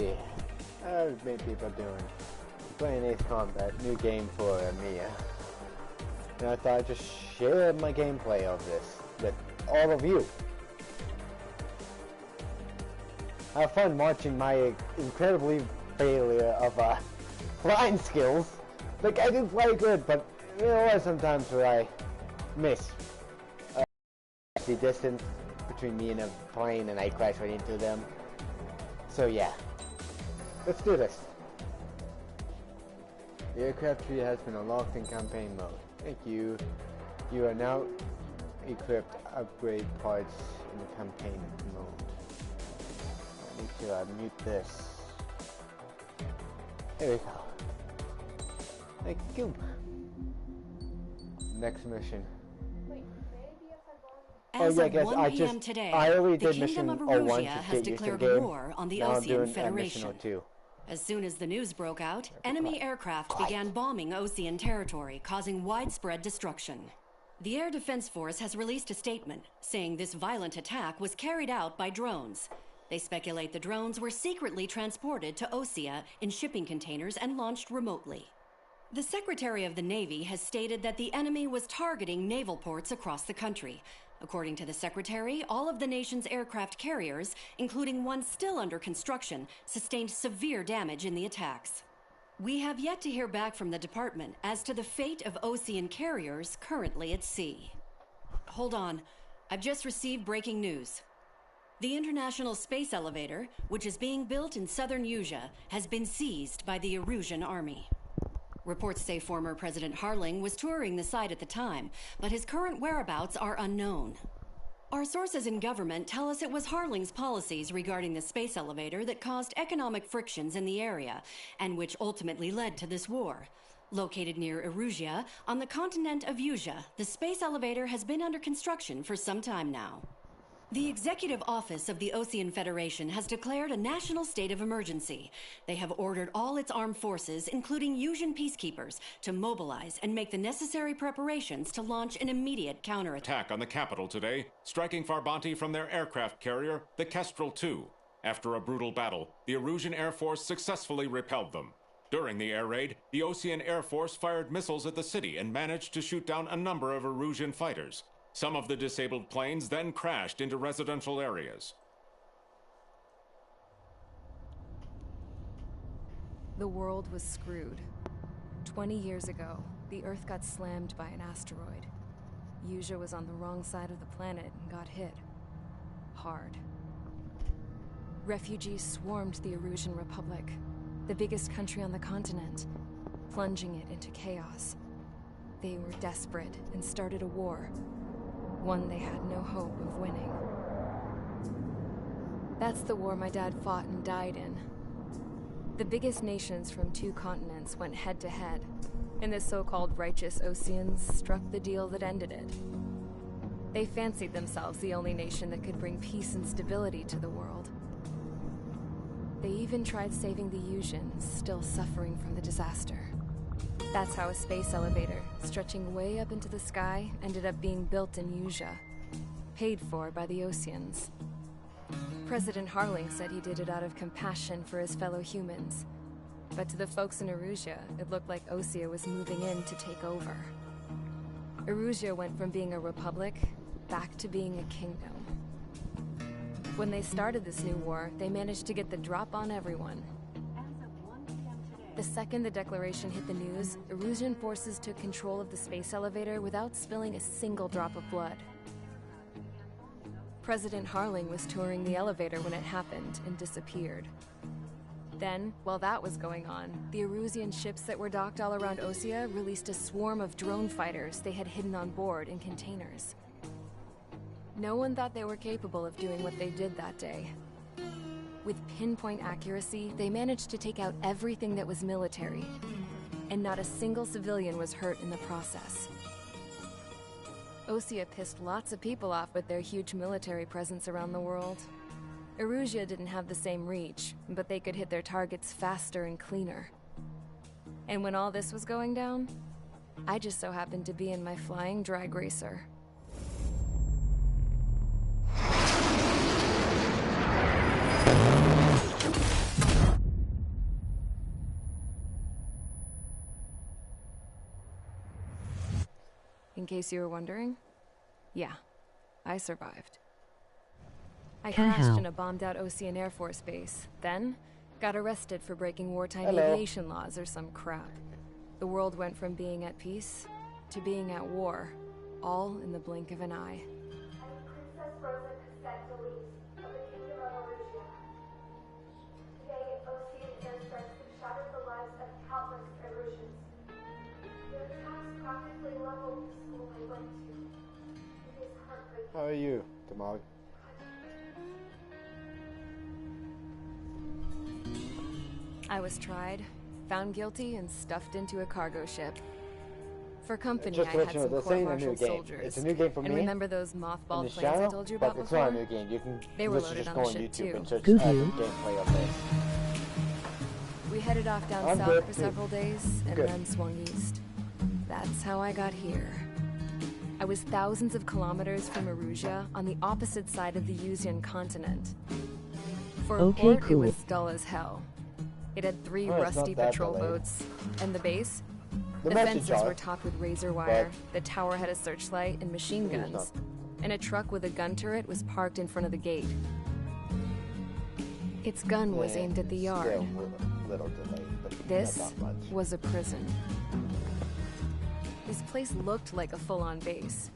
Hey, how's many people doing? Playing Ace Combat, new game for Mia. And I thought I'd just share my gameplay of this with all of you. Have fun watching my incredibly failure of flying skills. Like, I do play good, but there are sometimes where I miss the distance between me and a plane and I crash right into them. So yeah, let's do this. The aircraft tree has been unlocked in campaign mode. Thank you. You are now equipped upgrade parts in the campaign mode. I need to mute this. There we go. Thank you. Next mission. As of 1 p.m. today, the Kingdom of Erusia has declared war on the Osean Federation. As soon as the news broke out, enemy aircraft began bombing Osean territory, causing widespread destruction. The Air Defense Force has released a statement saying this violent attack was carried out by drones. They speculate the drones were secretly transported to Osea in shipping containers and launched remotely. The Secretary of the Navy has stated that the enemy was targeting naval ports across the country. According to the Secretary, all of the nation's aircraft carriers, including one still under construction, sustained severe damage in the attacks. We have yet to hear back from the department as to the fate of Osean carriers currently at sea. Hold on. I've just received breaking news. The International Space Elevator, which is being built in southern Usea, has been seized by the Erusian army. Reports say former President Harling was touring the site at the time, but his current whereabouts are unknown. Our sources in government tell us it was Harling's policies regarding the space elevator that caused economic frictions in the area, and which ultimately led to this war. Located near Erusia, on the continent of Usea, the space elevator has been under construction for some time now. The Executive Office of the Osean Federation has declared a national state of emergency. They have ordered all its armed forces, including Usian peacekeepers, to mobilize and make the necessary preparations to launch an immediate counterattack on the capital today, striking Farbanti from their aircraft carrier, the Kestrel II. After a brutal battle, the Erusian Air Force successfully repelled them. During the air raid, the Osean Air Force fired missiles at the city and managed to shoot down a number of Erusian fighters. Some of the disabled planes then crashed into residential areas. The world was screwed. 20 years ago, the Earth got slammed by an asteroid. Usea was on the wrong side of the planet and got hit. Hard. Refugees swarmed the Erusian Republic, the biggest country on the continent, plunging it into chaos. They were desperate and started a war. One they had no hope of winning. That's the war my dad fought and died in. The biggest nations from 2 continents went head-to-head, and the so-called righteous Oseans struck the deal that ended it. They fancied themselves the only nation that could bring peace and stability to the world. They even tried saving the Usians, still suffering from the disaster. That's how a space elevator, stretching way up into the sky, ended up being built in Usea, paid for by the Oseans. President Harling said he did it out of compassion for his fellow humans. But to the folks in Erusia, it looked like Osea was moving in to take over. Erusia went from being a republic back to being a kingdom. When they started this new war, they managed to get the drop on everyone. The second the declaration hit the news, Erusian forces took control of the space elevator without spilling a single drop of blood. President Harling was touring the elevator when it happened and disappeared. Then, while that was going on, the Erusian ships that were docked all around Osea released a swarm of drone fighters they had hidden on board in containers. No one thought they were capable of doing what they did that day. With pinpoint accuracy, they managed to take out everything that was military, and not a single civilian was hurt in the process. Osea pissed lots of people off with their huge military presence around the world. Erusia didn't have the same reach, but they could hit their targets faster and cleaner. And when all this was going down, I just so happened to be in my flying drag racer. In case you were wondering, yeah, I survived. I crashed in a bombed-out Osean Air Force base, then got arrested for breaking wartime aviation laws or some crap. The world went from being at peace to being at war, all in the blink of an eye. Princess Rosa Cassette-Delise of the Kingdom of Erusia. Today, Osean airstrikes have shattered the lives of countless Erusians. Their attacks practically leveled the school I went to. It is heartbreaking. How are you, Damog? I was tried, found guilty, and stuffed into a cargo ship. For company, I had some court-martialed soldiers. It's a new game for me. And remember those mothballed planes channel, I told you about before? It's not a new game. You can they were loaded just on go the on ship YouTube too. and search gameplay of this. We headed off down south for several days, and then swung east. That's how I got here. I was thousands of kilometers from Erusia, on the opposite side of the Usean continent. For a port, it was dull as hell. It had 3 rusty patrol boats, and the base? The fences were topped with razor wire, the tower had a searchlight and machine guns, and a truck with a gun turret was parked in front of the gate. Its gun was aimed at the yard. This was a prison. This place looked like a full-on base,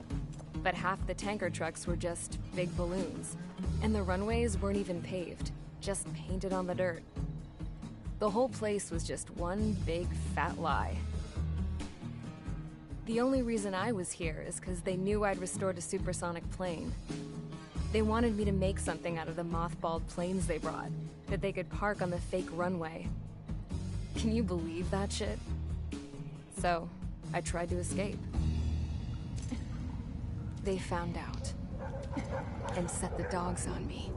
but half the tanker trucks were just big balloons, and the runways weren't even paved, just painted on the dirt. The whole place was just one big fat lie. The only reason I was here is because they knew I'd restored a supersonic plane. They wanted me to make something out of the mothballed planes they brought, that they could park on the fake runway. Can you believe that shit? So, I tried to escape. They found out, and set the dogs on me.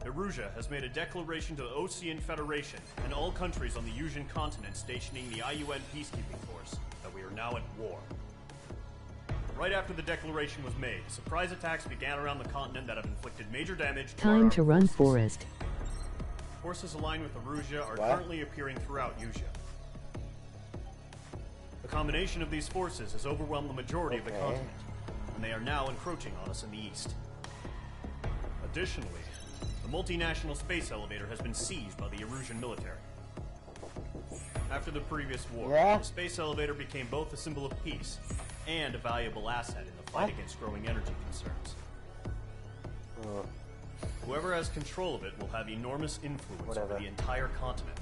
Erusia has made a declaration to the Osean Federation and all countries on the Usean continent stationing the IUN peacekeeping force that we are now at war. Right after the declaration was made, surprise attacks began around the continent that have inflicted major damage to Time to run, Forrest. Forces aligned with Erusia are currently appearing throughout Usia. The combination of these forces has overwhelmed the majority of the continent, and they are now encroaching on us in the east. Additionally, the multinational space elevator has been seized by the Erusian military. After the previous war, the space elevator became both a symbol of peace and a valuable asset in the fight against growing energy concerns. Whoever has control of it will have enormous influence over the entire continent.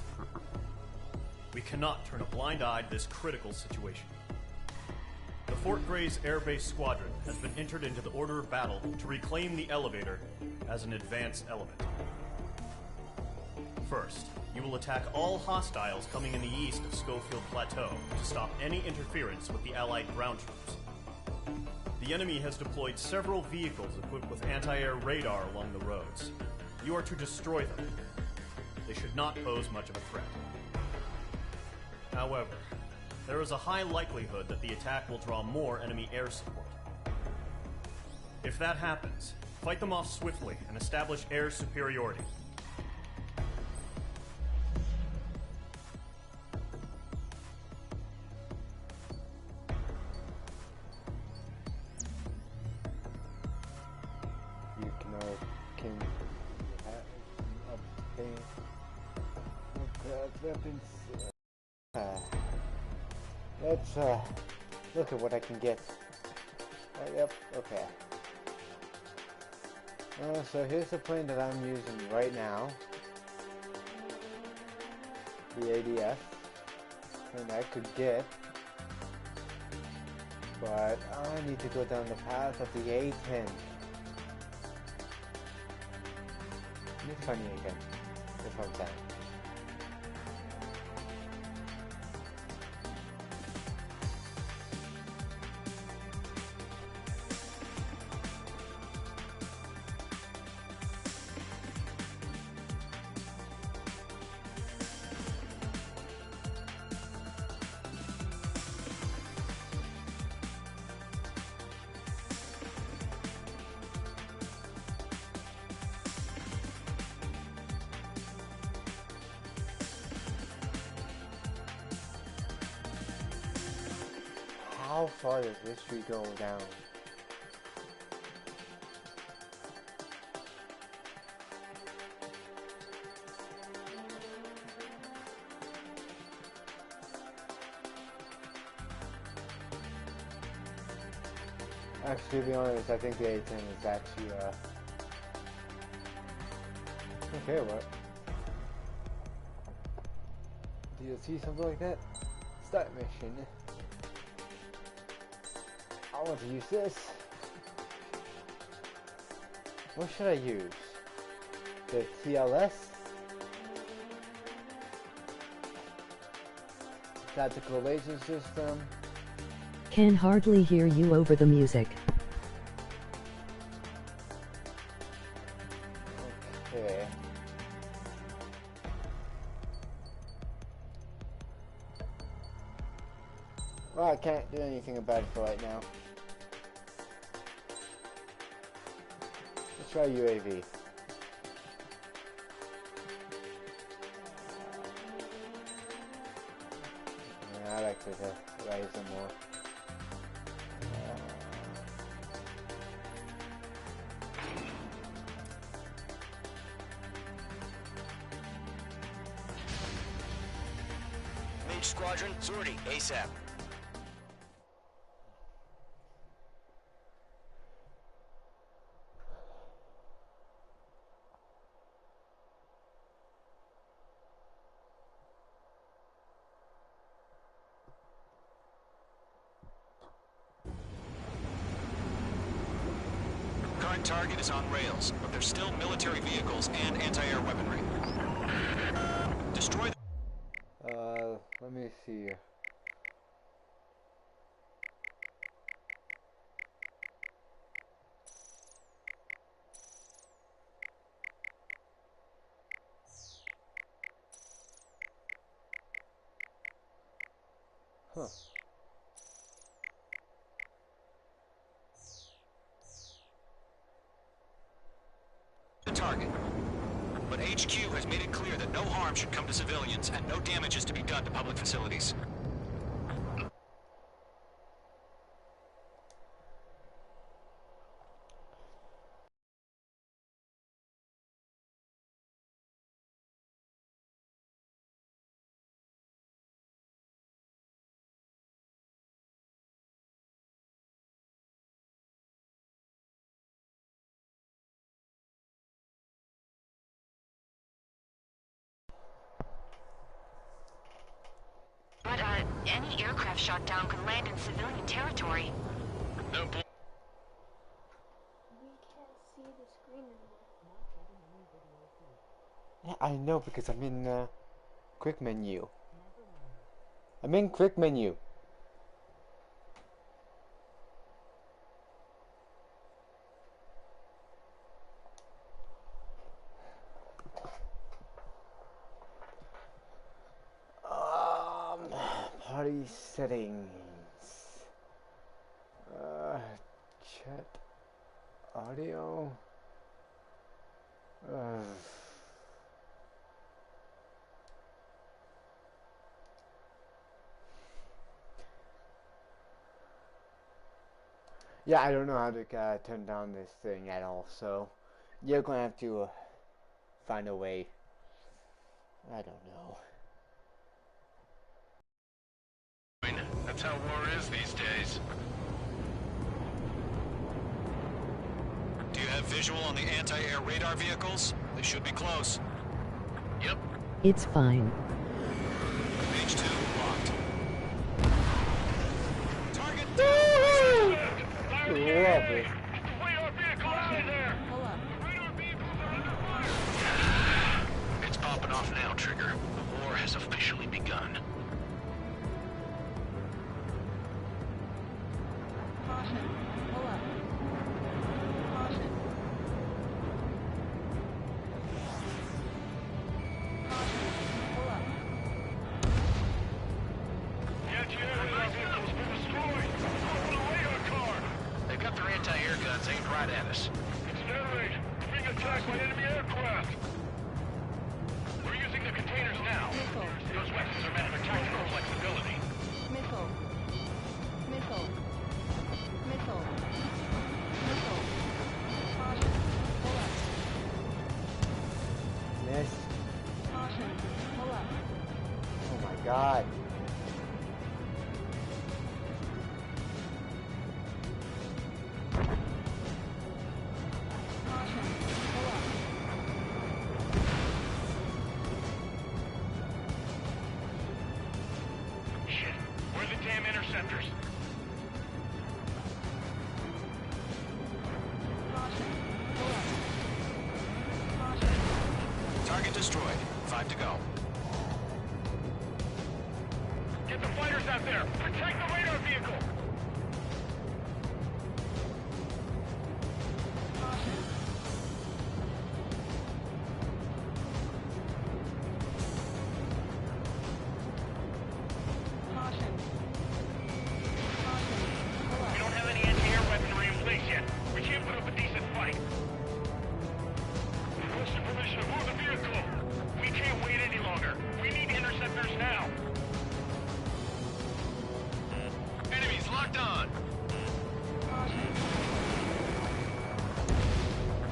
We cannot turn a blind eye to this critical situation. The Fort Grays Air Base Squadron has been entered into the order of battle to reclaim the elevator as an advance element. First, you will attack all hostiles coming in the east of Schofield Plateau to stop any interference with the Allied ground troops. The enemy has deployed several vehicles equipped with anti-air radar along the roads. You are to destroy them. They should not pose much of a threat. However, there is a high likelihood that the attack will draw more enemy air support. If that happens, fight them off swiftly and establish air superiority. You can let's look at what I can get. Yep, okay. So here's the plane that I'm using right now. The ADF. And I could get. But I need to go down the path of the A-10. It's funny again. That's what I'm saying. how far does this tree go down? Actually, to be honest, I think the A10 is actually, okay, what? Do you see something like that? Start mission. I want to use this. What should I use? The TLS? Tactical laser system? Can hardly hear you over the music. Okay. Well, I can't do anything about it for right now. Let's try UAV. Yeah, I like to raise them more. Mage Squadron, sortie, ASAP. Current target is on rails, but there's still military vehicles and anti-air weaponry. Destroy the... Let me see. Huh. The target. But HQ has made it clear that no harm should come to civilians and no damage is to be done to public facilities. But, any aircraft shot down could land in civilian territory. No. We can't see the screen anymore. Yeah, I know because I'm in quick menu. I'm in quick menu. Party settings. Chat audio. Yeah, I don't know how to turn down this thing at all, so you're gonna have to find a way. I don't know. That's how war is these days. Do you have visual on the anti-air radar vehicles? They should be close. Yep. It's fine. Page 2 locked. Target Love it. radar vehicle out of there! Radar vehicles are under fire! It's popping off now, Trigger. The war has officially begun. Caution. Pull up. Caution. Caution. Pull up. The anti-air vehicles were destroyed! Open the radar car! They've got their anti-air guns aimed right at us. It's air raid. We're being attacked by enemy aircraft. We're using the containers now. Missile. Those weapons are meant for tactical flexibility. Missile. Missile. destroyed. 5 to go. Get the fighters out there! Protect the radar vehicle! We don't have any anti-air weaponry in place yet. We can't put up a decent fight. Request permission to move the vehicle. We can't wait any longer. We need interceptors now. Enemies locked on.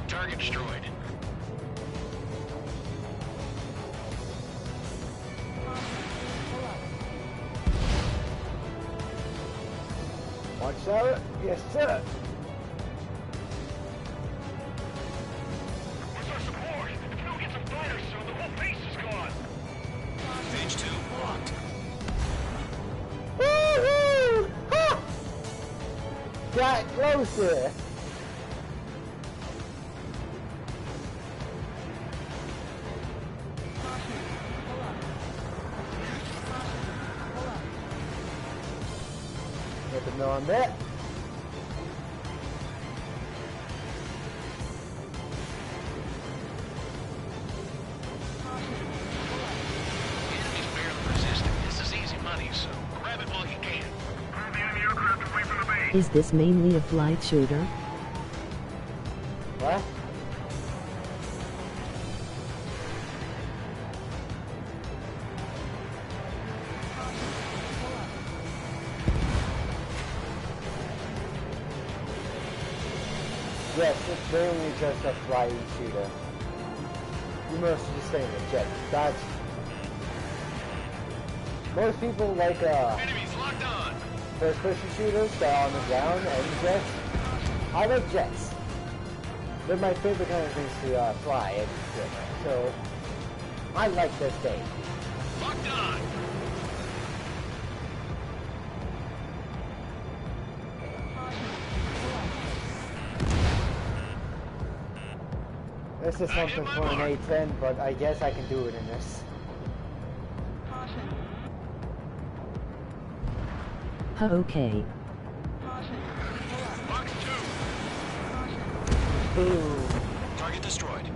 Target destroyed. Watch out. Yes, sir. Where's our support? If we don't get some fighters soon, the whole base is gone. Phase 2 locked. Woohoo! Ha! Got closer. Get them on that. Enemy's barely resisting. This is easy money, so grab it while you can. Move the enemy aircraft away from the base. Is this mainly a flight shooter? What? Yes, it's mainly just a flying shooter. You mostly just stay in a jet. That's... Most people like, Enemies locked on. first-person shooters that are on the ground and jets. I like jets. They're my favorite kind of things to fly and shit. So, I like this game. Locked on. This is something for an A10, but I guess I can do it in this. Okay. Box 2. Boom. Target destroyed.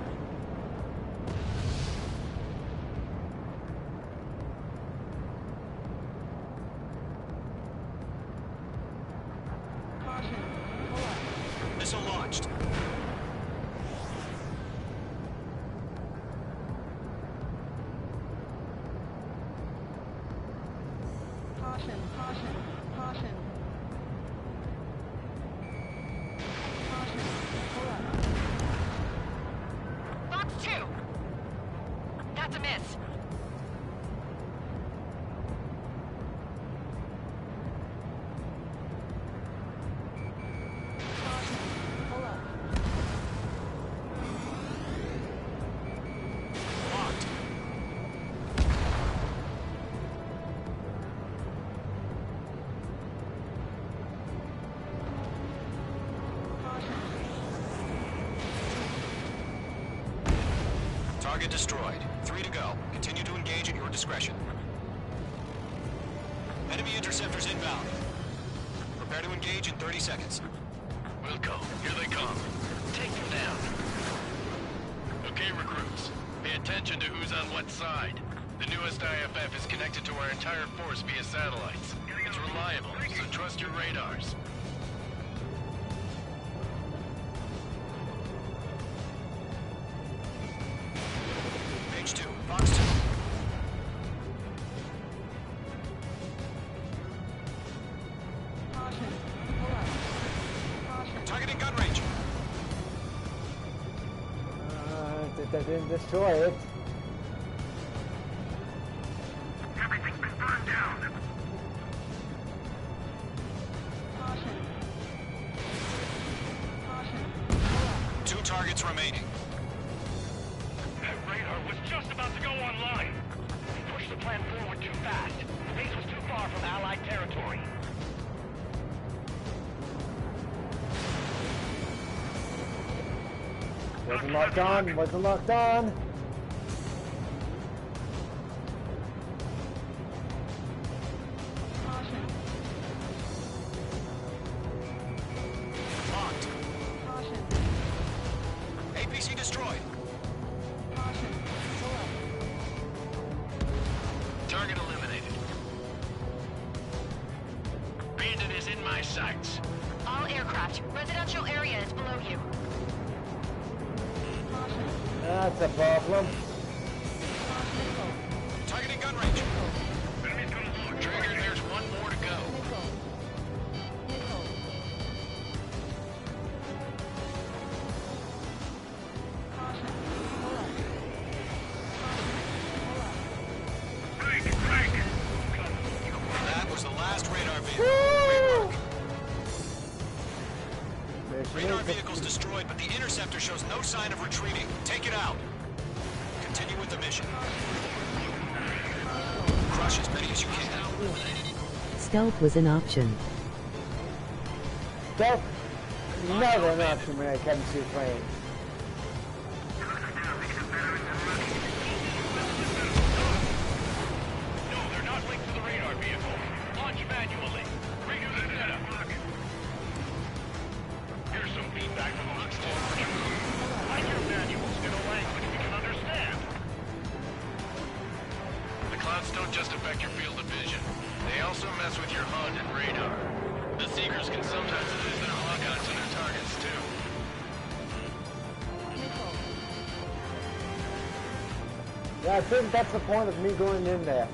Missile launched. Box 2! That's a miss. Locked. Target destroyed. 3 to go. Continue to engage at your discretion. Enemy interceptors inbound. Prepare to engage in 30 seconds. We'll go. Here they come. Take them down. Okay, recruits. Pay attention to who's on what side. The newest IFF is connected to our entire force via satellites. It's reliable, so trust your radars. Page 2. Box 2. Targeting gun range. That didn't destroy it. Everything's been burned down. 2 targets remaining. That radar was just about to go online. We pushed the plan forward too fast. The base was too far from Allied territory. Wasn't locked on. Wasn't locked on. sights. All aircraft. Residential area is below you. That's a problem. Targeting gun range. Trigger, there's one more to go. That was the last radar vehicle. Radar vehicle's destroyed, but the interceptor shows no sign of retreating. Take it out. Continue with the mission. Crush as many as you can. Stealth was an option. Stealth? Never an option when it comes to planes. No, they're not linked to the radar vehicle. Launch manually. Redo the setup. Here's some feedback from the like your manuals in a language we can understand. The clouds don't just affect your field of vision. They also mess with your HUD and radar. The Seekers can sometimes lose their lock-on to their targets, too. Yeah, I think that's the point of me going in there.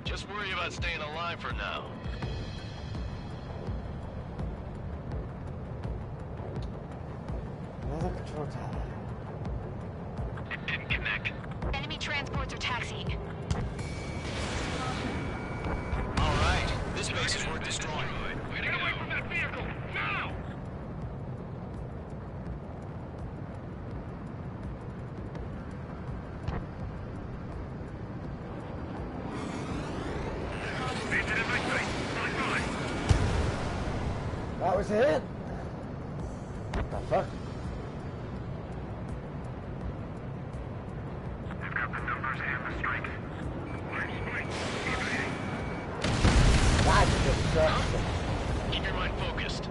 Just worry about staying alive for now. Another control tower. It didn't connect. Enemy transports are taxiing. All right, this base is worth destroying. Get away from that vehicle, now! That was it? What the fuck? I've got the numbers and the strength. That just sucks. Keep your mind focused.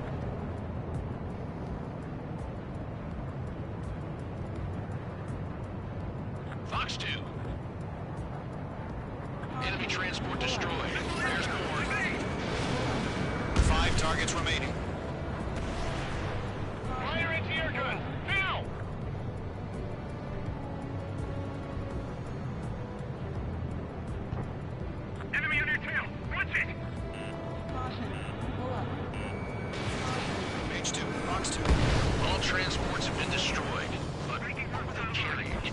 Fox 2. Enemy transport destroyed. There's more. 5 targets remaining. Fire anti-air gun, now! Enemy on your tail, watch it! Caution. Pull up. Page 2, Fox 2. All transports have been destroyed, but they'll carry it.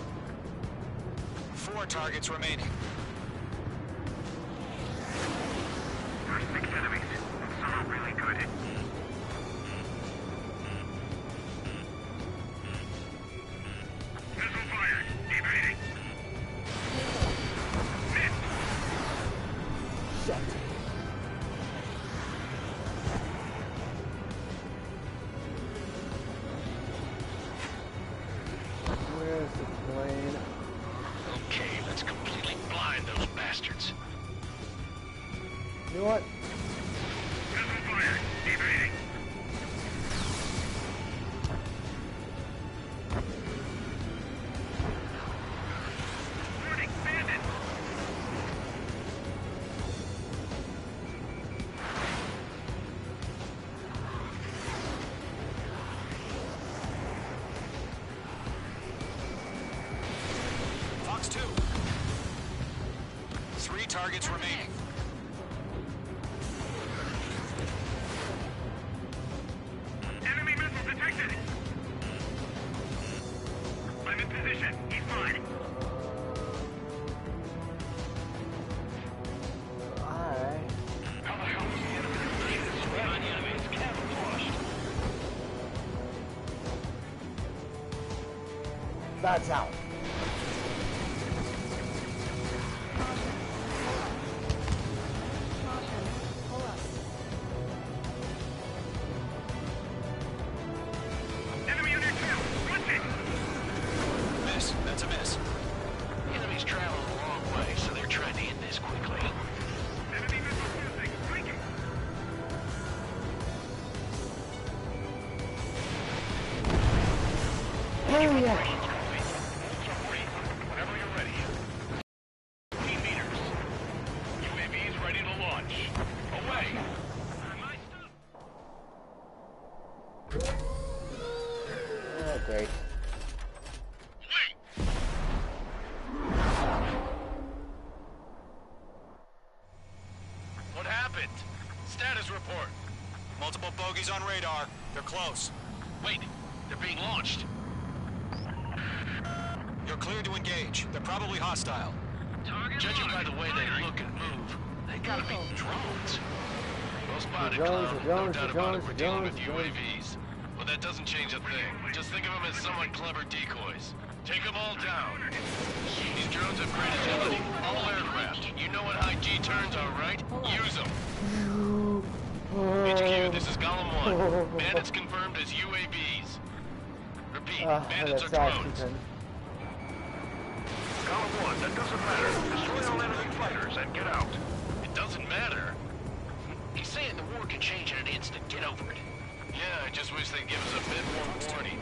4 targets remaining. There's 6 enemies. Some are really good. Missile fired. Evading. Missed. Shit. Where's the plane? Okay, let's completely blind those bastards. You know what? Missile fired. Evading. Warning, bandit! Fox 2. 3 targets remaining. Enemy missile detected! I'm in position. He's mine. Alright. How the hell is the enemy position? The enemy is camouflaged. That's out. Caution. Pull up. Enemy on your tail. Watch it! Miss. That's a miss. report. Multiple bogeys on radar. They're close. Wait, they're being launched. You're cleared to engage. They're probably hostile. Judging by the way they look and move, they gotta be drones. Well spotted, Clown. No doubt about it, we're dealing with UAVs. But that doesn't change a thing. Just think of them as somewhat clever decoys. Take them all down. These drones have great agility. All aircraft. You know what high G turns are, right? Use them. HQ, this is Golem 1. Bandits confirmed as UAVs. Repeat, bandits are drones. Golem 1, that doesn't matter. Destroy all enemy fighters and get out. It doesn't matter? He's saying the war can change in an instant. Get over it. Yeah, I just wish they'd give us a bit more warning.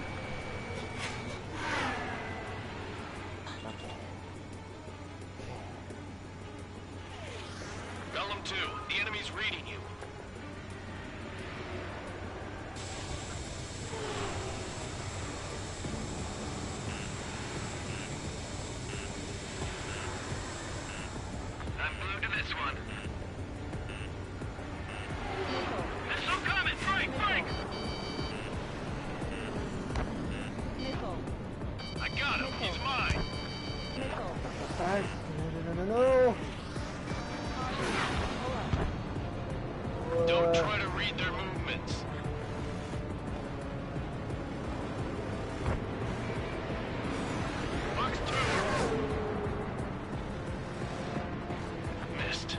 Golem 2, the enemy's reading you. I'm blue to this one. Missile coming! Break! Break! I got him! He's mine! No. Don't try to read their movements. Fox 2! Missed.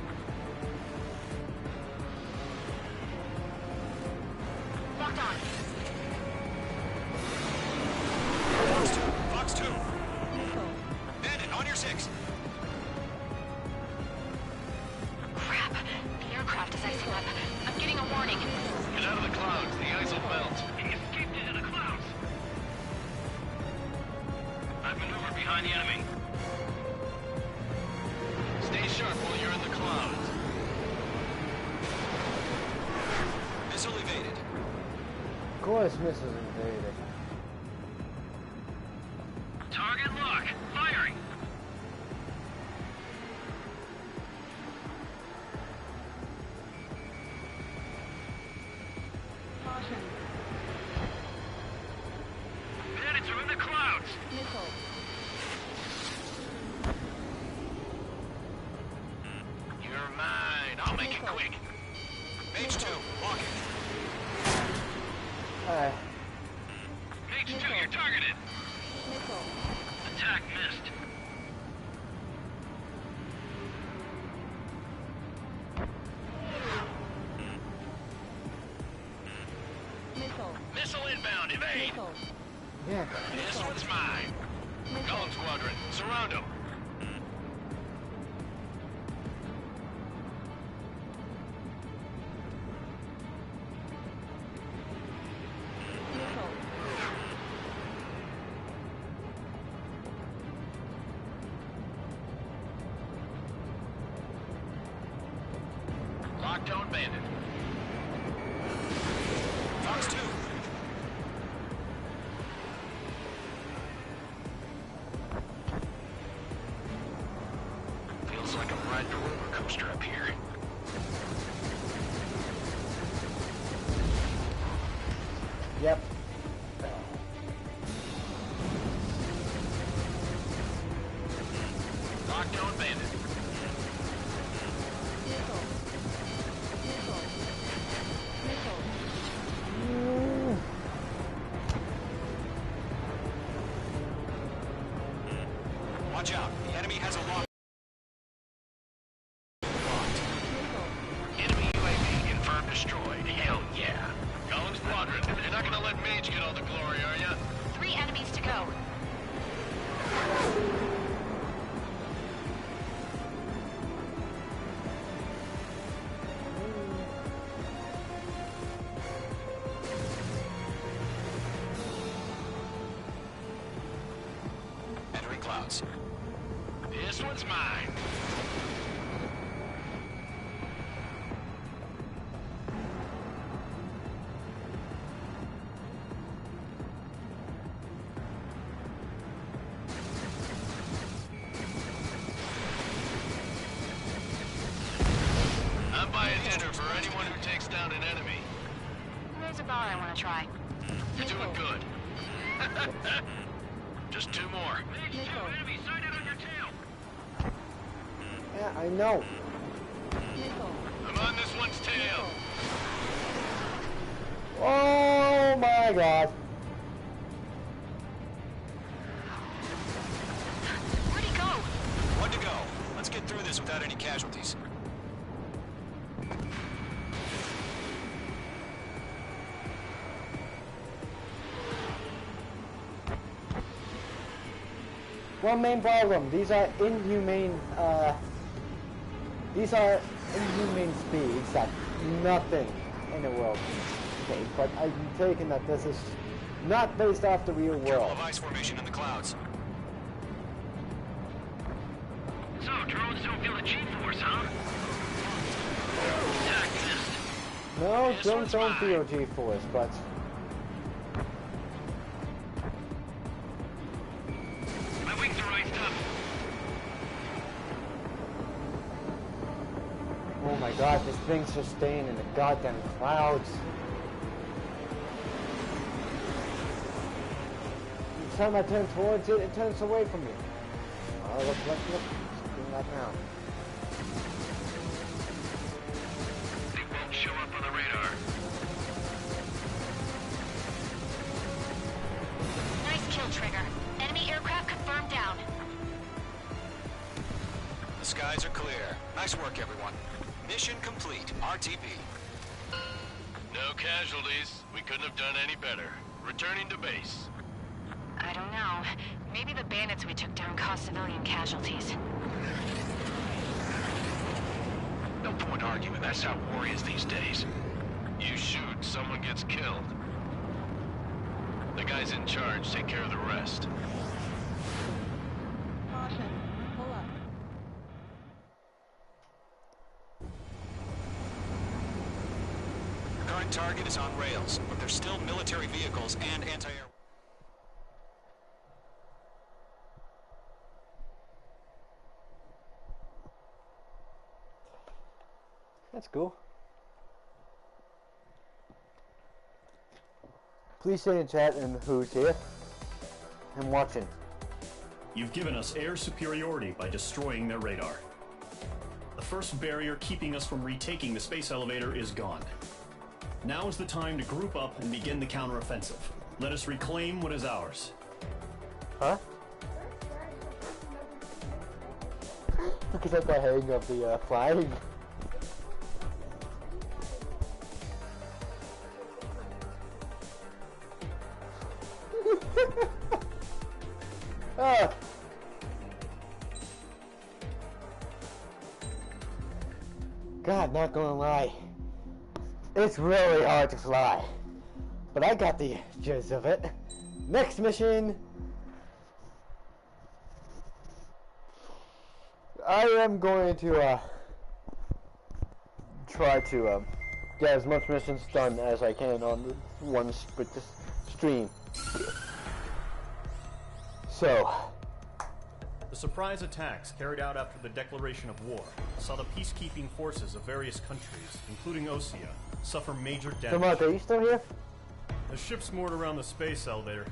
Locked on. Fox 2. Bandit, on your 6. Crap. The aircraft is icing up. I'm getting a warning. Get out of the clouds. The ice will melt. He escaped into the clouds. I've maneuvered behind the enemy. Stay sharp while you're in the clouds. Missile evaded. Of course, missiles invaded. Target lock. Firing. Bandits are in the clouds. You're mine. I'll make it quick. Mage 2, lock it. Mage 2, you're targeted. Attack missed. Missile inbound. Evade. Yeah. This one's mine. Golem Squadron, surround them. Lockdown bandit. Fox 2. Feels like I'm riding a roller coaster up here. Yep. Lockdown bandit. Watch out. The enemy has a lock. Enemy UAV confirmed destroyed. Hell yeah. Golem Squadron, you're not gonna let Mage get all the glory, are ya? 3 enemies to go. Entering clouds. This one's mine. I'm buying dinner for anyone who takes down an a bar I want to try. You're doing good. Just 2 more. Enemy sighted on your tail. Yeah, I know. I'm on this one's tail. Oh my god. Where'd he go? 1 to go. Let's get through this without any casualties. One main problem, these are inhumane speeds that nothing in the world can take, but I'm taking that this is not based off the real Careful world. of ice formation in the clouds. So, drones don't feel the G-force, huh? Attack missed. No, drones don't feel G-force, but My wings are iced up. oh my god, this thing's just staying in the goddamn clouds. Each time I turn towards it, it turns away from me. Oh, look, it's doing that now. They won't show up on the radar. Nice kill, Trigger. Enemy aircraft confirmed down. The skies are clear. Nice work, everyone. Mission complete. RTB. No casualties. We couldn't have done any better. Returning to base. I don't know. Maybe the bandits we took down caused civilian casualties. No point arguing. That's how war is these days. You shoot, someone gets killed. The guys in charge take care of the rest. Caution. Pull up. The current target is on rails, but there's still military vehicles and anti-air... That's cool. Please say in chat and who's here and watching. You've given us air superiority by destroying their radar. The first barrier keeping us from retaking the space elevator is gone. Now is the time to group up and begin the counteroffensive. Let us reclaim what is ours. Huh? Because at the hang of the flying. Ah. God, not gonna lie, it's really hard to fly, but I got the gist of it. Next mission, I am going to try to get as much missions done as I can on this one stream. So, the surprise attacks carried out after the declaration of war saw the peacekeeping forces of various countries, including Osea, suffer major damage. Are you still here? The ships moored around the space elevator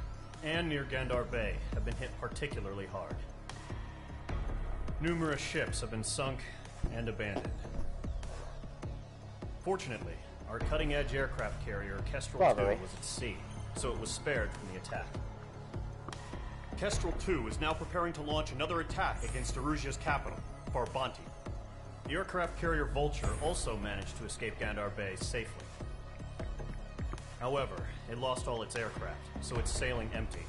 and near Gandar Bay have been hit particularly hard. Numerous ships have been sunk and abandoned. Fortunately, our cutting-edge aircraft carrier, Kestrel 2, was at sea, so it was spared from the attack. Kestrel 2 is now preparing to launch another attack against Erusia's capital, Farbanti. The aircraft carrier Vulture also managed to escape Gandar Bay safely. However, it lost all its aircraft, so it's sailing empty.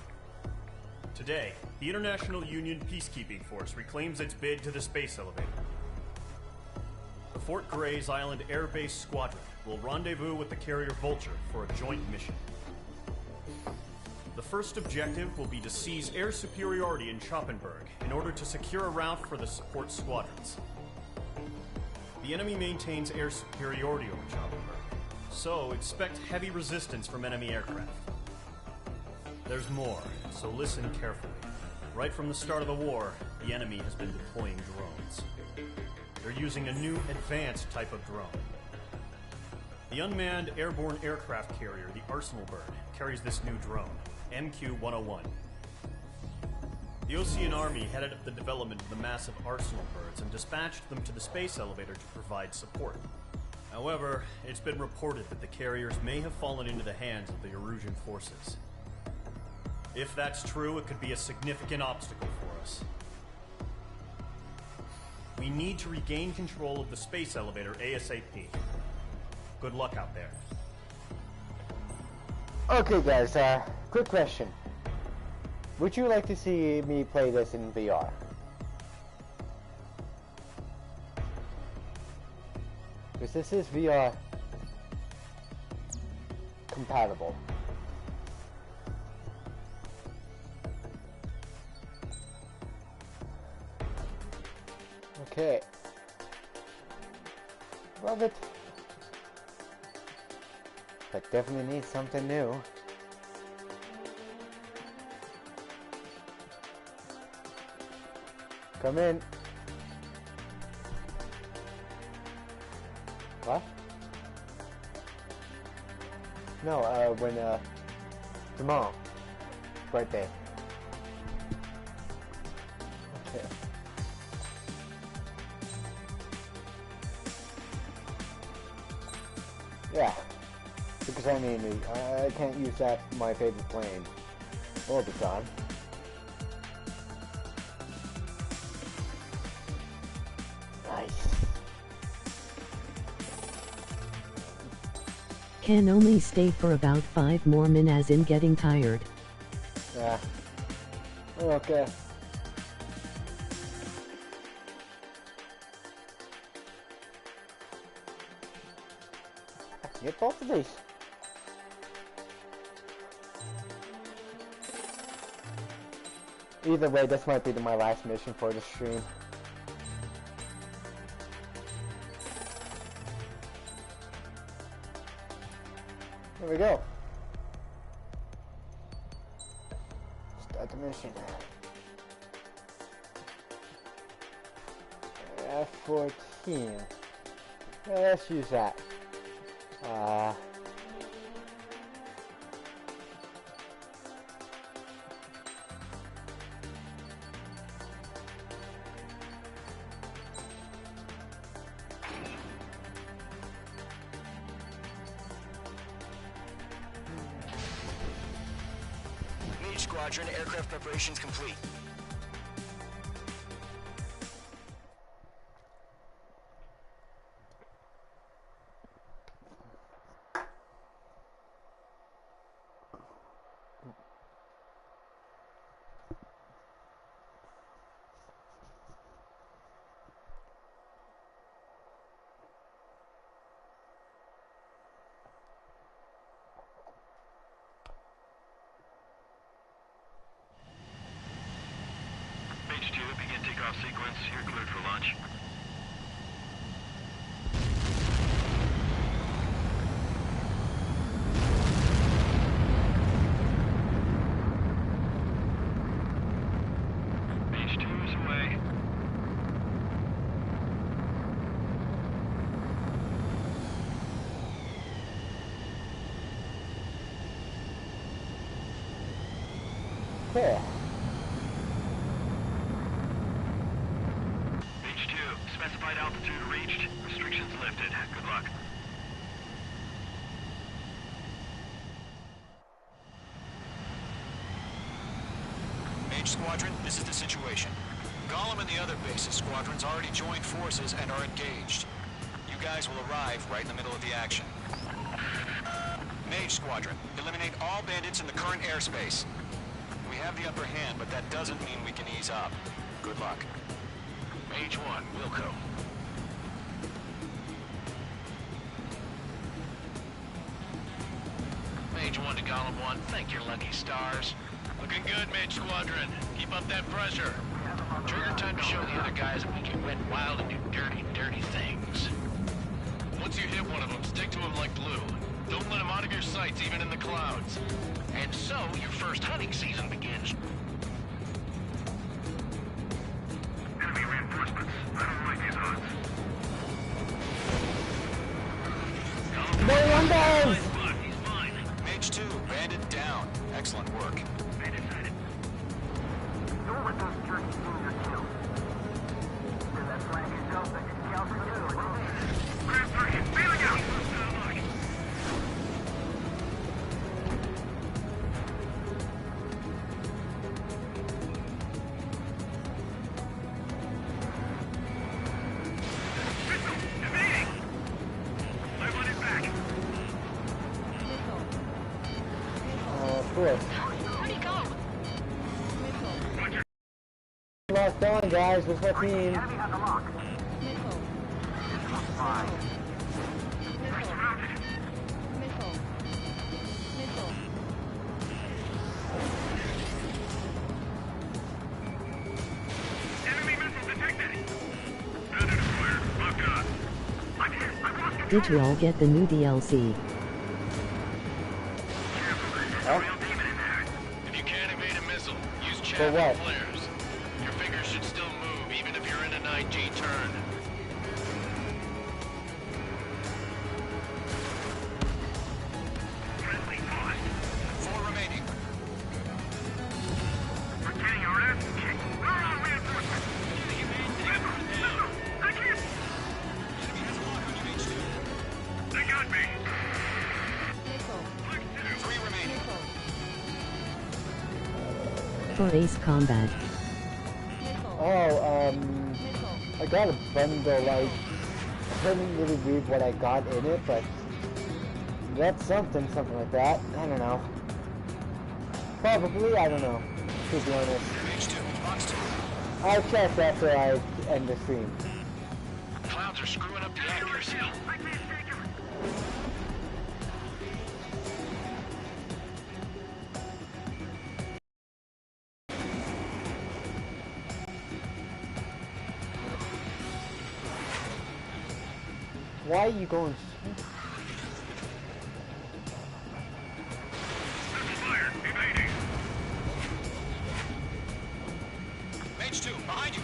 Today, the International Union Peacekeeping Force reclaims its bid to the space elevator. The Fort Grays Island Air Base Squadron will rendezvous with the carrier Vulture for a joint mission. The first objective will be to seize air superiority in Schoppenberg in order to secure a route for the support squadrons. The enemy maintains air superiority over Schoppenberg, so expect heavy resistance from enemy aircraft. There's more, so listen carefully. Right from the start of the war, the enemy has been deploying drones. They're using a new advanced type of drone. The unmanned airborne aircraft carrier, the Arsenal Bird, carries this new drone, MQ-101. The Osean Army headed up the development of the massive Arsenal Birds and dispatched them to the space elevator to provide support. However, it's been reported that the carriers may have fallen into the hands of the Erusian forces. If that's true, it could be a significant obstacle for us. We need to regain control of the space elevator ASAP. Good luck out there. Okay guys, quick question. Would you like to see me play this in VR? Because this is VR compatible. Okay. Love it. But definitely needs something new. Come in. What? No, when, tomorrow. Birthday. Okay. Yeah. Because I mean, I can't use that my favorite plane all the time. Nice. Can only stay for about 5 more min, as in getting tired. Yeah. Okay. I can get both of these. Either way, this might be my last mission for the stream. There we go. Start the mission. F-14. Yeah, let's use that. Squadron, aircraft preparations complete. H2, begin takeoff sequence. You're cleared for launch. H2 is away. Yeah. Specified altitude reached. Restrictions lifted. Good luck. Mage Squadron, this is the situation. Gollum and the other bases squadrons already joined forces and are engaged. You guys will arrive right in the middle of the action. Mage Squadron, eliminate all bandits in the current airspace. We have the upper hand, but that doesn't mean we can ease up. Good luck. Mage 1, Wilco. Mage 1 to Gollum 1, thank your lucky stars. Looking good, Mage Squadron. Keep up that pressure. Trigger time to show the other guys that we can went wild and do dirty, dirty things. Once you hit one of them, stick to him like glue. Don't let him out of your sights, even in the clouds. And so, your first hunting season begins. Enemy reinforcements. I don't like these odds. Excellent work. Don't let those jerks steal your kill. Then that flag yourself that can count for you. Grab target, bailing out! Locked on, guys. What's my team? Did you all get the new DLC? Huh? If you can't evade a missile, use For chaff what? and flares. Your fingers should still move, even if you're in an IG turn. Four remaining. We're getting our ass kicked. We're on reinforcements. I can't. They got me. Three remaining. For Ace Combat. Oh, I got a bundle, like, I couldn't really read what I got in it, but that's something like that. I don't know. Probably, I don't know, to be honest. I'll check after I end the stream. Clouds are screwing up the accuracy. Why are you going so Mage 2, behind you.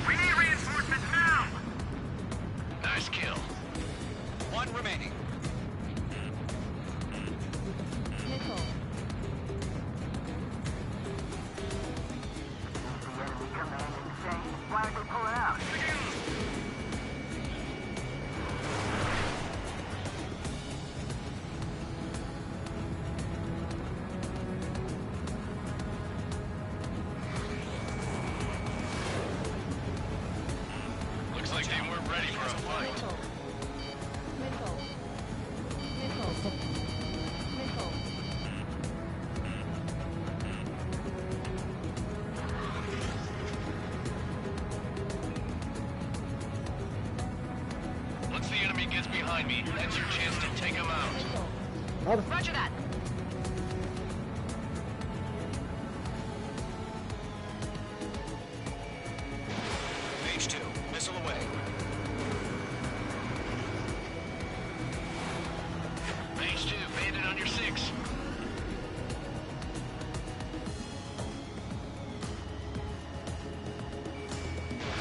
We need reinforcements now. Nice kill. One remaining. Why are they pulling out? Looks like they weren't ready for a fight. Once the enemy gets behind me, that's your chance to take him out. Roger that. Mage 2, missile away. Mage 2, bandit on your 6.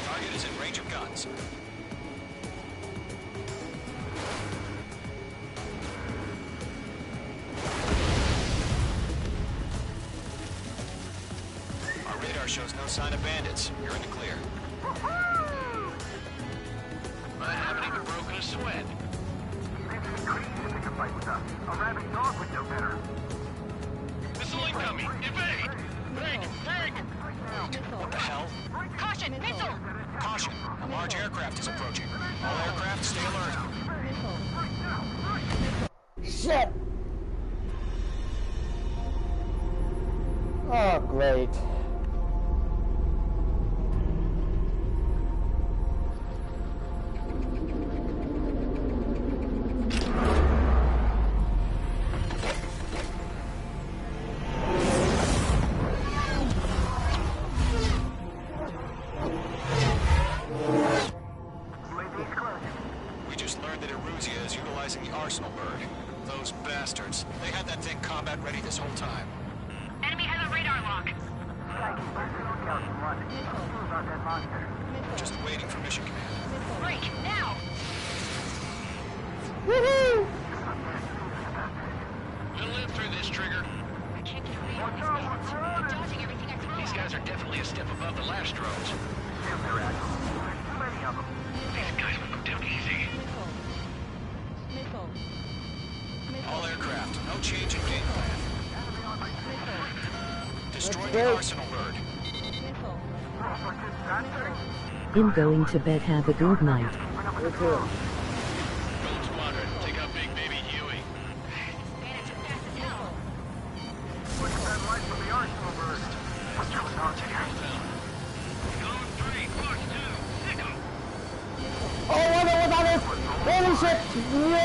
Target is in range of guns. Our radar shows no sign of bandits. You're in the clear. I haven't even broken a sweat. A rabid dog would know better. Missile incoming! Evade! Break! What the hell? Caution, missile! Caution! A large aircraft is approaching. All aircraft, stay alert. Shit! Oh, great. We just learned that Eruzia is utilizing the Arsenal bird. Those bastards. They had that thing combat ready this whole time. Enemy has a radar lock. Just waiting for mission command. Break, now! Woohoo! You'll live through this, Trigger. I can't get a read on these guys. They're dodging everything I throw. These guys are definitely a step above the last drones. These guys will go down easy. All aircraft, no change in game plan. Destroy the arsenal bird. I'm going to bed. Have a good night. You too. Gold Squadron, take out Big Baby Huey. Bandits are fast as hell. Look at that light from the arsenal bird. What's going on here? Zone 3, Fox 2, sick 'em. Oh, what about this? Holy shit! No.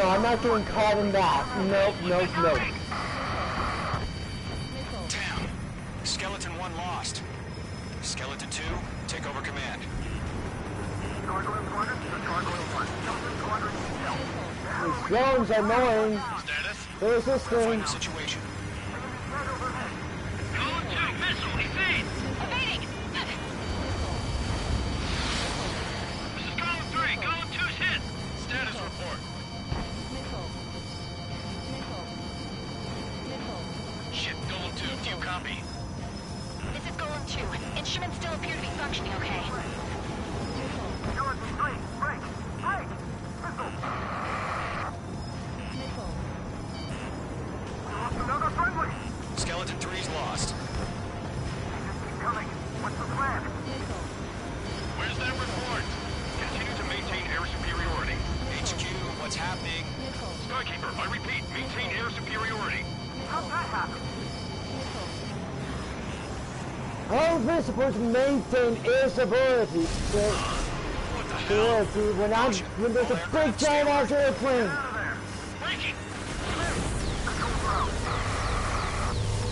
I'm not getting caught in that. Nope. Damn. Skeleton 1 lost. Skeleton 2, take over command. Gargoyle Squadron to Gargoyle 1. Skeleton Squadron detail. These drones are annoying. Status? They're resisting. Find the situation. Zone 2, missile, evade! Evading! This is Golem 3, Golem 2's hit! Status report. Shit, Golem 2, do you copy? This is Golem 2. Instruments still appear to be functioning okay. Skeleton 3, break! Missile! Lost another friendly! Skeleton 3's lost. Keep coming. What's the plan? Where's that report? Continue to maintain air superiority. HQ, what's happening? Skykeeper, I repeat, maintain air superiority. How'd that happen? How are we supposed to maintain air stability? When there's a big giant ass airplane? Breaking!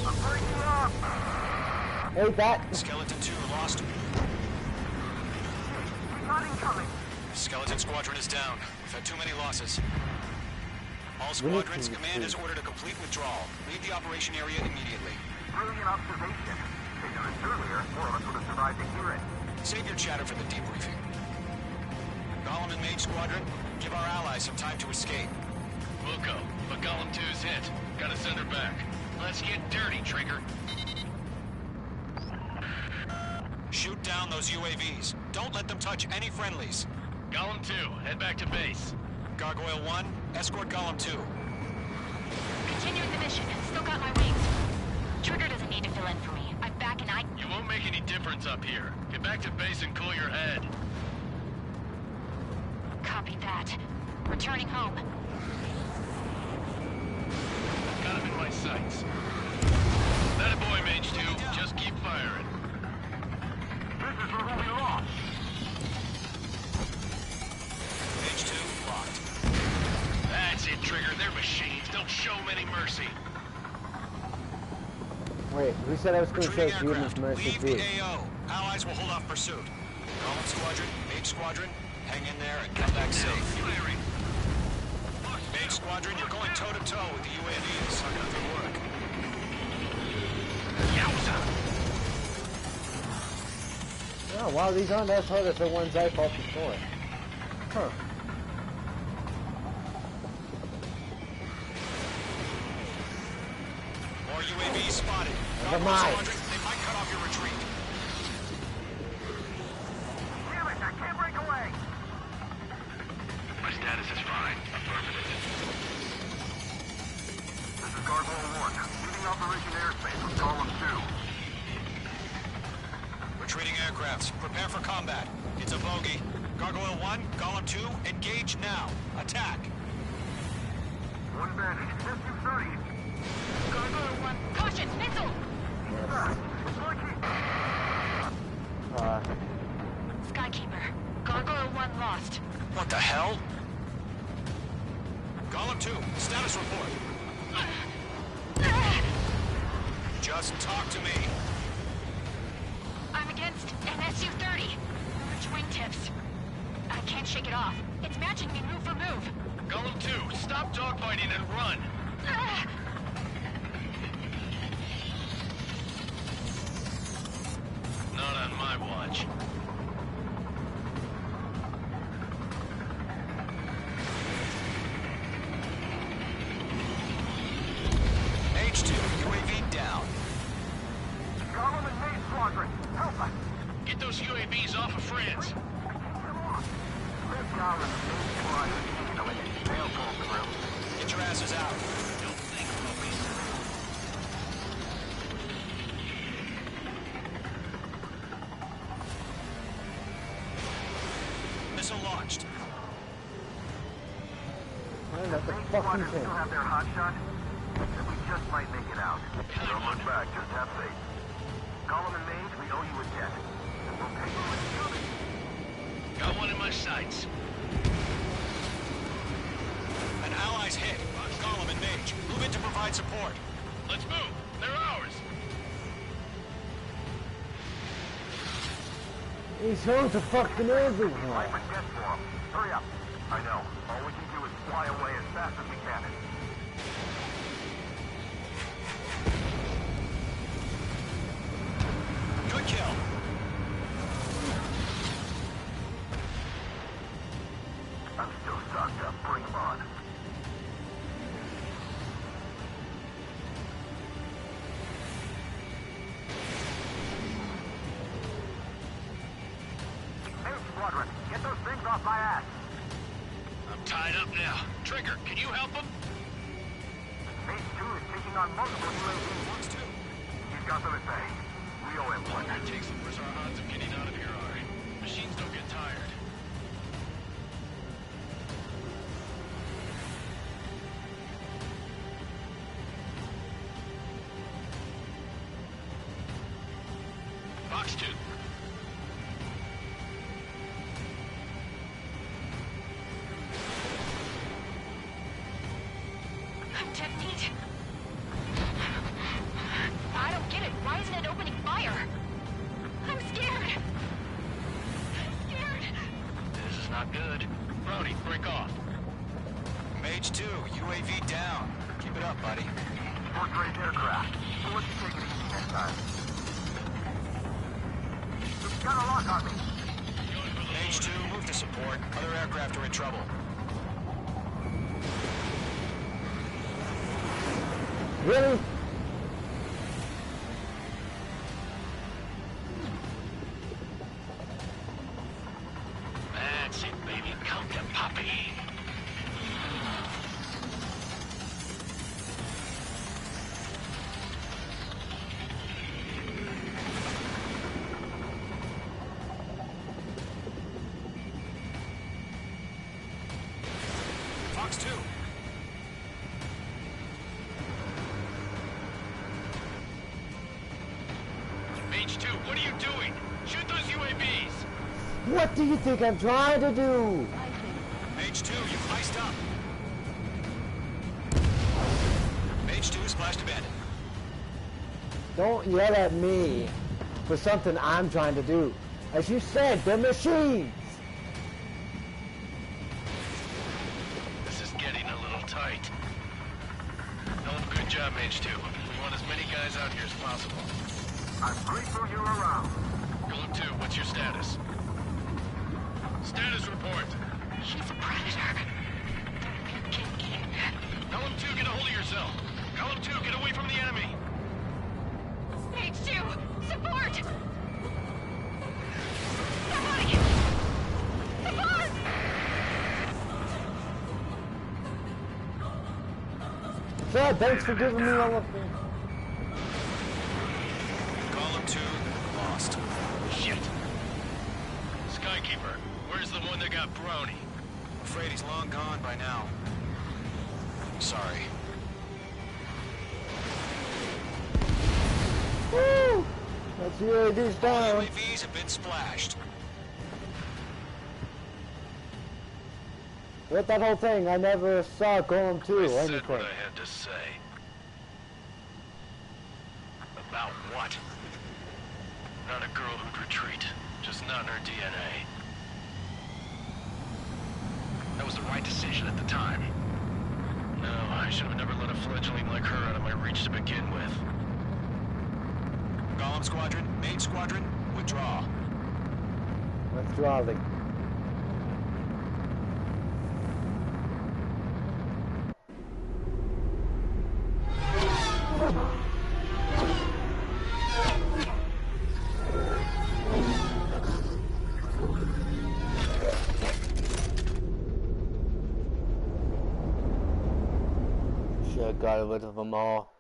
I'm breaking up! Hey, that. Skeleton 2 lost. Not incoming! Skeleton Squadron is down. We've had too many losses. All squadrons, command has ordered a complete withdrawal. Leave the operation area immediately. Brilliant observation. If they'd done it earlier, more of us would have survived to hear it. Save your chatter for the debriefing. Golem and Mage Squadron, give our allies some time to escape. We'll go, but Golem 2's hit. Gotta send her back. Let's get dirty, Trigger. Shoot down those UAVs. Don't let them touch any friendlies. Golem 2, head back to base. Gargoyle 1, escort Golem 2. Continuing the mission. Still got my wings. Trigger doesn't need to fill in for me. I'm back and You won't make any difference up here. Get back to base and cool your head. Copy that. Returning home. Got him in my sights. That a boy, Mage 2. Just keep firing. This is where we lost. Mage 2, locked. That's it, Trigger. They're machines. Don't show them any mercy. Wait, who said I was going to show Retreating humans aircraft, mercy leave too? the AO. Allies will hold off pursuit. Golem Squadron, Mage Squadron, hang in there and come back safe. Firing. Mage Squadron, you're going toe-to-toe with the UAVs. Good work. Yowza! Oh, wow, these aren't as hard as the ones I fought before. Huh. More UAVs spotted. Never Golem mind. Squadron, they might cut off your retreat. Damn it, I can't break away! My status is fine. Affirmative. This is Gargoyle 1, leaving Operation Airspace with Golem 2. Retreating aircrafts, prepare for combat. It's a bogey. Gargoyle 1, Golem 2, engage now. Attack. One bandit, SU-30. Gargoyle 1. Caution! Missile! Skykeeper. Gargoyle 1 lost. What the hell? Golem 2, status report. Just talk to me. I'm against an SU-30. Orange wingtips. I can't shake it off. It's matching me move for move. Golem 2, stop dogfighting and run. friends. Get your asses out. Don't think, puppies. Missile launched. I got the fucking thing. Still have their hot shot? Then we just might make it out. Don't look back, just have faith. Gollum and Mage, we owe you a debt. And we'll pay you when it's coming. Got one in my sights. An ally's hit. Gollum and Mage, move in to provide support. Let's move. They're ours. He's going to fucking everyone. Life and death for him. Hurry up. I know. All we can do is fly away as fast as we can. Good kill. I'm still stocked up. Bring him on. Hey, Squadron, get those things off my ass. I'm tied up now. Trigger, can you help him? Mage 2 is taking on multiple UAVs. Wants to. He's got them at bay. We owe him one. That takes them. Where's our odds of getting out of here, Ari? Machines don't get tired. Box 2. I'm dead beat. I don't get it. Why isn't it opening fire? I'm scared. I'm scared. This is not good. Brody, break off. Mage 2, UAV down. Keep it up, buddy. Fourth-rate aircraft. So let's take it easy next time. He's got a lock on me. Mage 2, move to support. Other aircraft are in trouble. Really? That's it, baby. Count them, puppy. Fox 2. Mage 2, what are you doing? Shoot those UAVs! What do you think I'm trying to do? Mage 2, you've iced up. Mage 2 splashed to bed. Don't yell at me for something I'm trying to do. As you said, they're machines. This is getting a little tight. Hell of a good job, Mage 2. We want as many guys out here as possible. I'm grateful you're around. Golem 2, what's your status? Status report. He's a predator. Golem 2, get a hold of yourself. Golem 2, get away from the enemy. Stage 2, support! Somebody! Support! Sir, thanks for giving me all of them. Gollum 2, lost. Shit. Skykeeper, where's the one that got Brony? Afraid he's long gone by now. Sorry. Woo! That's the UAV's down. UAVs have been splashed. With that whole thing, I never saw Golem 2 or I said anything. what I had to say. About what? Not a girl who'd retreat. Just not in her DNA. That was the right decision at the time. No, I should have never let a fledgling like her out of my reach to begin with. Gollum Squadron, Mage Squadron, withdraw. Withdrawing. Should have got rid of them all.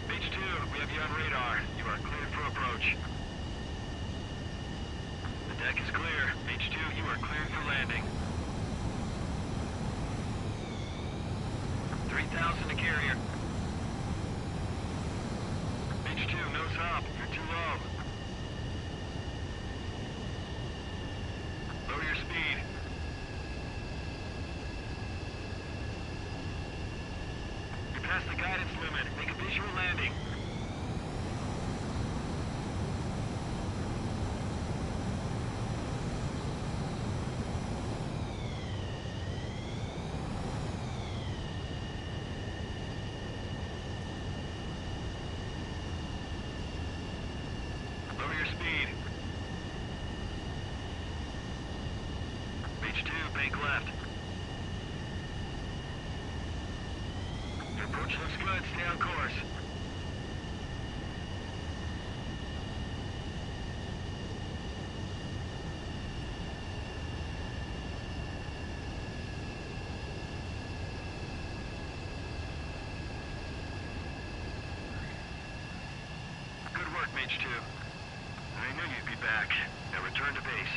H2, we have you on radar. You are cleared for approach. The deck is clear. H2, you are cleared for landing. 3,000 to carrier. H2, nose up. You're too low. Lower your speed. You're past the guidance limit. Make a visual landing. Lower your speed. H2, bank left. Your approach looks good. Stay on course. Good work, H2. I knew you'd be back. Now return to base.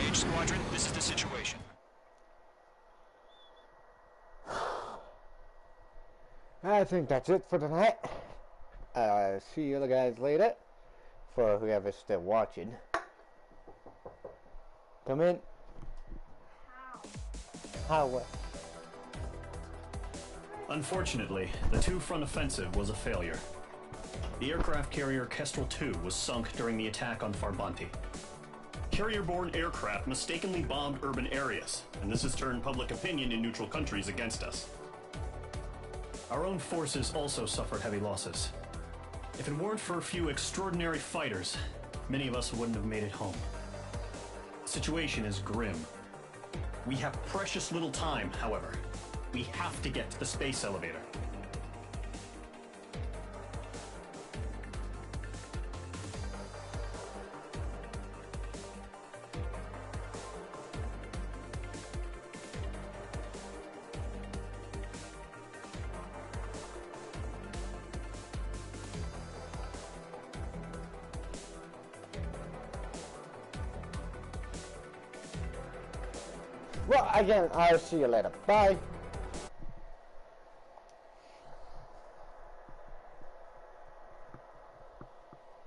H Squadron, this is the situation. I think that's it for tonight. See you other guys later. For whoever's still watching. Come in. How? What? Unfortunately, the two-front offensive was a failure. The aircraft carrier Kestrel II was sunk during the attack on Farbanti. Carrier-borne aircraft mistakenly bombed urban areas, and this has turned public opinion in neutral countries against us. Our own forces also suffered heavy losses. If it weren't for a few extraordinary fighters, many of us wouldn't have made it home. The situation is grim. We have precious little time, however. We have to get to the space elevator. Well, again, I'll see you later. Bye.